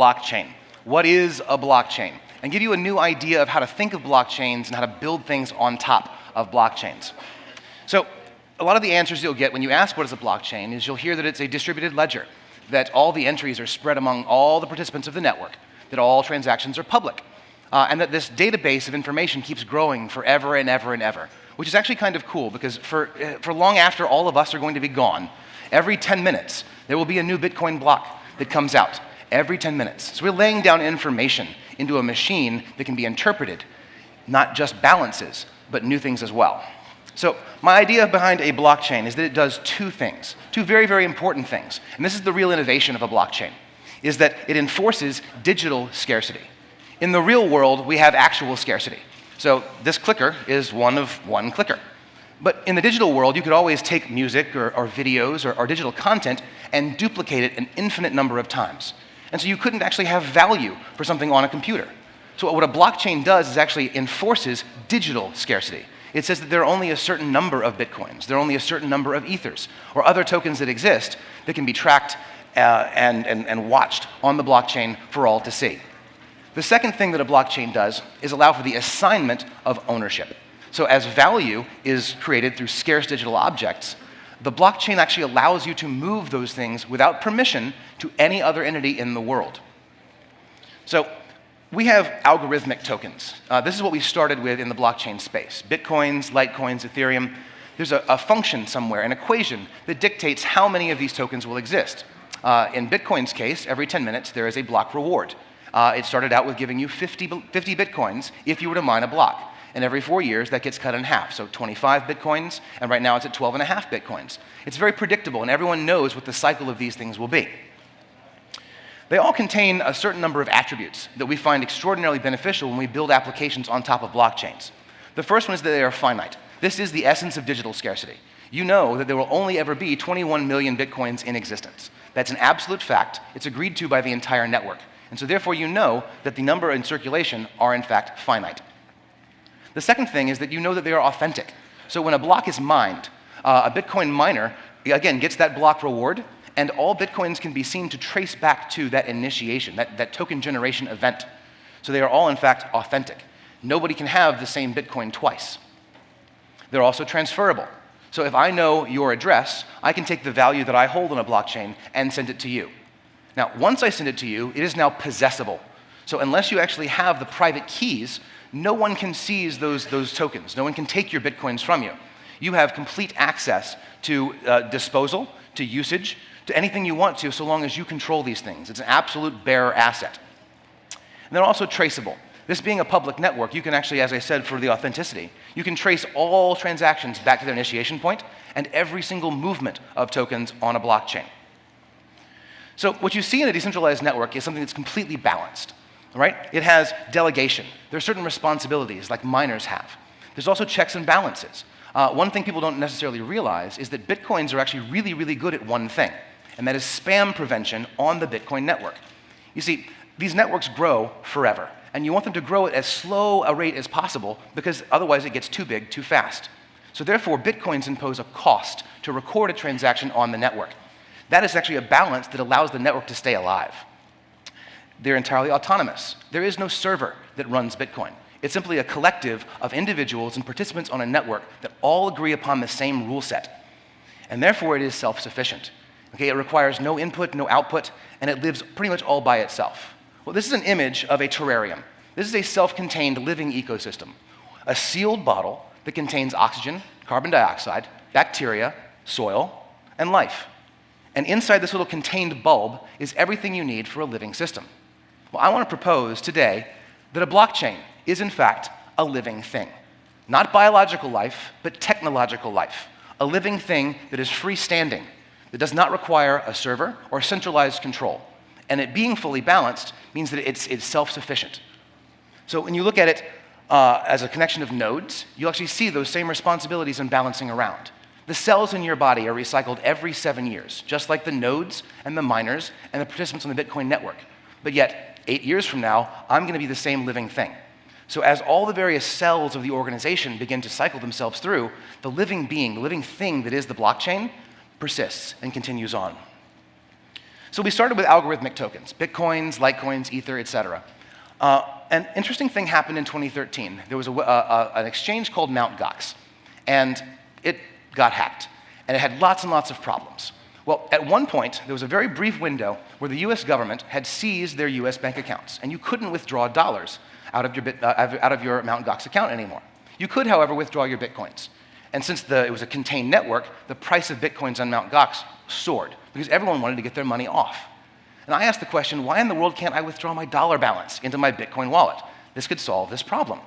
Blockchain. What is a blockchain? And give you a new idea of how to think of blockchains and how to build things on top of blockchains. So a lot of the answers you'll get when you ask what is a blockchain is you'll hear that it's a distributed ledger, that all the entries are spread among all the participants of the network, that all transactions are public, and that this database of information keeps growing forever and ever and ever, which is actually kind of cool because for long after all of us are going to be gone, every 10 minutes there will be a new Bitcoin block that comes out. Every 10 minutes. So we're laying down information into a machine that can be interpreted, not just balances, but new things as well. So my idea behind a blockchain is that it does two things, two very, very important things. And this is the real innovation of a blockchain, is that it enforces digital scarcity. In the real world, we have actual scarcity. So this clicker is one of one clicker. But in the digital world, you could always take music or videos or digital content and duplicate it an infinite number of times. And so you couldn't actually have value for something on a computer. So what a blockchain does is actually enforces digital scarcity. It says that there are only a certain number of Bitcoins, there are only a certain number of Ethers, or other tokens that exist that can be tracked and watched on the blockchain for all to see. The second thing that a blockchain does is allow for the assignment of ownership. So as value is created through scarce digital objects, the blockchain actually allows you to move those things without permission to any other entity in the world. So we have algorithmic tokens. This is what we started with in the blockchain space. Bitcoins, Litecoins, Ethereum. There's a function somewhere, an equation, that dictates how many of these tokens will exist. In Bitcoin's case, every 10 minutes there is a block reward. It started out with giving you 50 Bitcoins if you were to mine a block. And every 4 years, that gets cut in half. So 25 Bitcoins, and right now it's at 12.5 Bitcoins. It's very predictable, and everyone knows what the cycle of these things will be. They all contain a certain number of attributes that we find extraordinarily beneficial when we build applications on top of blockchains. The first one is that they are finite. This is the essence of digital scarcity. You know that there will only ever be 21 million Bitcoins in existence. That's an absolute fact. It's agreed to by the entire network. And so therefore you know that the number in circulation are in fact finite. The second thing is that you know that they are authentic. So when a block is mined, a Bitcoin miner, again, gets that block reward, and all Bitcoins can be seen to trace back to that initiation, that token generation event. So they are all, in fact, authentic. Nobody can have the same Bitcoin twice. They're also transferable. So if I know your address, I can take the value that I hold on a blockchain and send it to you. Now, once I send it to you, it is now possessable. So unless you actually have the private keys, no one can seize those tokens. No one can take your Bitcoins from you. You have complete access to disposal, to usage, to anything you want to, so long as you control these things. It's an absolute bearer asset. And they're also traceable. This being a public network, you can actually, as I said, for the authenticity, you can trace all transactions back to their initiation point and every single movement of tokens on a blockchain. So what you see in a decentralized network is something that's completely balanced. Right? It has delegation. There are certain responsibilities like miners have. There's also checks and balances. One thing people don't necessarily realize is that Bitcoins are actually really, really good at one thing, and that is spam prevention on the Bitcoin network. You see, these networks grow forever, and you want them to grow at as slow a rate as possible because otherwise it gets too big too fast. So therefore, Bitcoins impose a cost to record a transaction on the network. That is actually a balance that allows the network to stay alive. They're entirely autonomous. There is no server that runs Bitcoin. It's simply a collective of individuals and participants on a network that all agree upon the same rule set. And therefore, it is self-sufficient. Okay, it requires no input, no output, and it lives pretty much all by itself. Well, this is an image of a terrarium. This is a self-contained living ecosystem. A sealed bottle that contains oxygen, carbon dioxide, bacteria, soil, and life. And inside this little contained bulb is everything you need for a living system. Well, I want to propose today that a blockchain is, in fact, a living thing. Not biological life, but technological life. A living thing that is freestanding, that does not require a server or centralized control. And it being fully balanced means that it's self-sufficient. So when you look at it as a connection of nodes, you actually see those same responsibilities and balancing around. The cells in your body are recycled every 7 years, just like the nodes and the miners and the participants on the Bitcoin network. But yet, 8 years from now, I'm going to be the same living thing. So as all the various cells of the organization begin to cycle themselves through, the living being, the living thing that is the blockchain, persists and continues on. So we started with algorithmic tokens, Bitcoins, Litecoins, Ether, etc. An interesting thing happened in 2013. There was an exchange called Mt. Gox, and it got hacked, and it had lots and lots of problems. Well, at one point, there was a very brief window where the US government had seized their US bank accounts, and you couldn't withdraw dollars out of your Mt. Gox account anymore. You could, however, withdraw your Bitcoins. And since it was a contained network, the price of Bitcoins on Mt. Gox soared because everyone wanted to get their money off. And I asked the question, why in the world can't I withdraw my dollar balance into my Bitcoin wallet? This could solve this problem.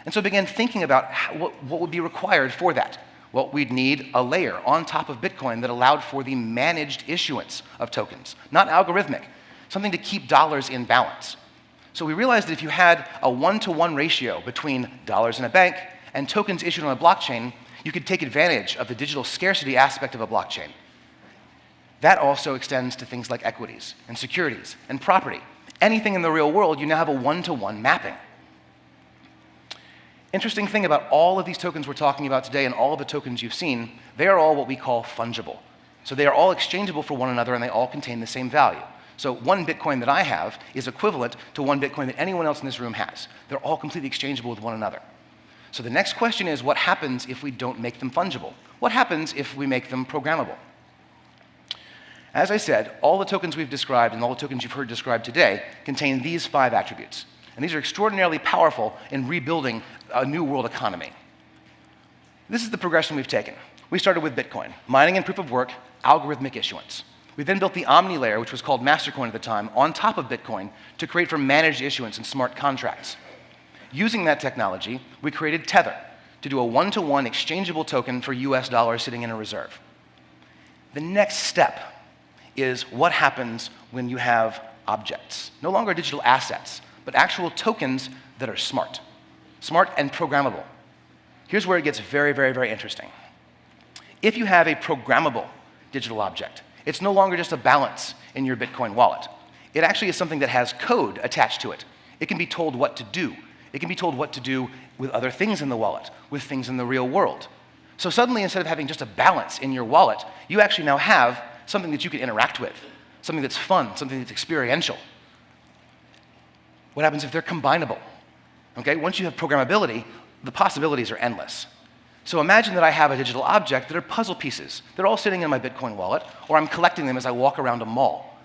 And so I began thinking about what would be required for that. Well, we'd need a layer on top of Bitcoin that allowed for the managed issuance of tokens, not algorithmic, something to keep dollars in balance. So we realized that if you had a one-to-one ratio between dollars in a bank and tokens issued on a blockchain, you could take advantage of the digital scarcity aspect of a blockchain. That also extends to things like equities and securities and property. Anything in the real world, you now have a one-to-one mapping. Interesting thing about all of these tokens we're talking about today and all of the tokens you've seen, they are all what we call fungible. So they are all exchangeable for one another and they all contain the same value. So one Bitcoin that I have is equivalent to one Bitcoin that anyone else in this room has. They're all completely exchangeable with one another. So the next question is, what happens if we don't make them fungible? What happens if we make them programmable? As I said, all the tokens we've described and all the tokens you've heard described today contain these 5 attributes. And these are extraordinarily powerful in rebuilding a new world economy. This is the progression we've taken. We started with Bitcoin, mining and proof of work, algorithmic issuance. We then built the Omni layer, which was called Mastercoin at the time, on top of Bitcoin to create for managed issuance and smart contracts. Using that technology, we created Tether to do a one-to-one exchangeable token for US dollars sitting in a reserve. The next step is what happens when you have objects, no longer digital assets, but actual tokens that are smart and programmable. Here's where it gets very, very, very interesting. If you have a programmable digital object, it's no longer just a balance in your Bitcoin wallet. It actually is something that has code attached to it. It can be told what to do. It can be told what to do with other things in the wallet, with things in the real world. So suddenly, instead of having just a balance in your wallet, you actually now have something that you can interact with, something that's fun, something that's experiential. What happens if they're combinable? Okay, once you have programmability, the possibilities are endless. So imagine that I have a digital object that are puzzle pieces. They're all sitting in my Bitcoin wallet, or I'm collecting them as I walk around a mall.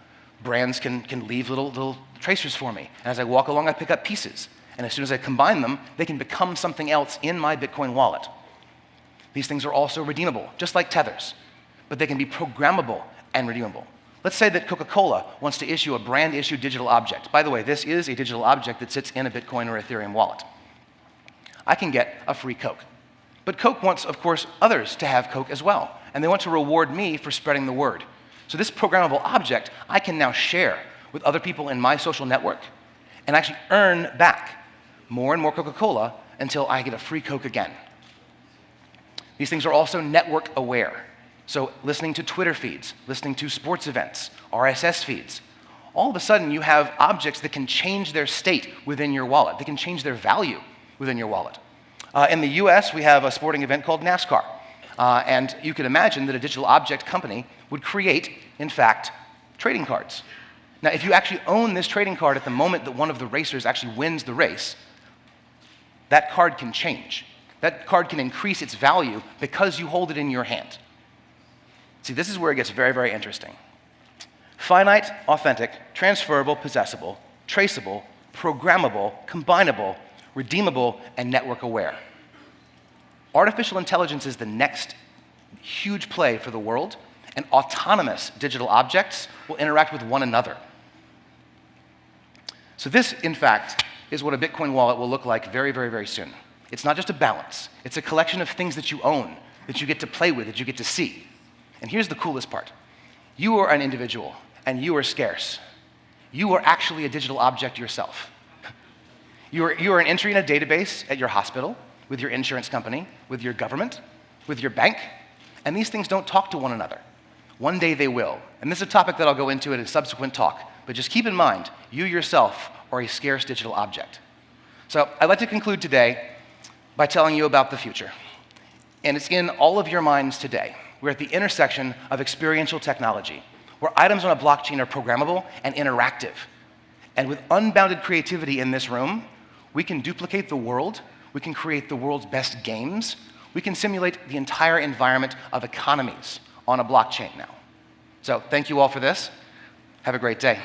Brands can leave little tracers for me, and as I walk along, I pick up pieces. And as soon as I combine them, they can become something else in my Bitcoin wallet. These things are also redeemable, just like tethers, but they can be programmable and redeemable. Let's say that Coca-Cola wants to issue a brand-issued digital object. By the way, this is a digital object that sits in a Bitcoin or Ethereum wallet. I can get a free Coke. But Coke wants, of course, others to have Coke as well, and they want to reward me for spreading the word. So this programmable object, I can now share with other people in my social network and actually earn back more and more Coca-Cola until I get a free Coke again. These things are also network aware. So listening to Twitter feeds, listening to sports events, RSS feeds. All of a sudden, you have objects that can change their state within your wallet. They can change their value within your wallet. In the US, we have a sporting event called NASCAR. And you could imagine that a digital object company would create, in fact, trading cards. Now, if you actually own this trading card at the moment that one of the racers actually wins the race, that card can change. That card can increase its value because you hold it in your hand. See, this is where it gets very, very interesting. Finite, authentic, transferable, possessible, traceable, programmable, combinable, redeemable, and network aware. Artificial intelligence is the next huge play for the world, and autonomous digital objects will interact with one another. So this, in fact, is what a Bitcoin wallet will look like very, very, very soon. It's not just a balance. It's a collection of things that you own, that you get to play with, that you get to see. And here's the coolest part. You are an individual, and you are scarce. You are actually a digital object yourself. You are an entry in a database at your hospital, with your insurance company, with your government, with your bank, and these things don't talk to one another. One day they will. And this is a topic that I'll go into in a subsequent talk, but just keep in mind, you yourself are a scarce digital object. So I'd like to conclude today by telling you about the future. And it's in all of your minds today. We're at the intersection of experiential technology, where items on a blockchain are programmable and interactive. And with unbounded creativity in this room, we can duplicate the world, we can create the world's best games, we can simulate the entire environment of economies on a blockchain now. So thank you all for this. Have a great day.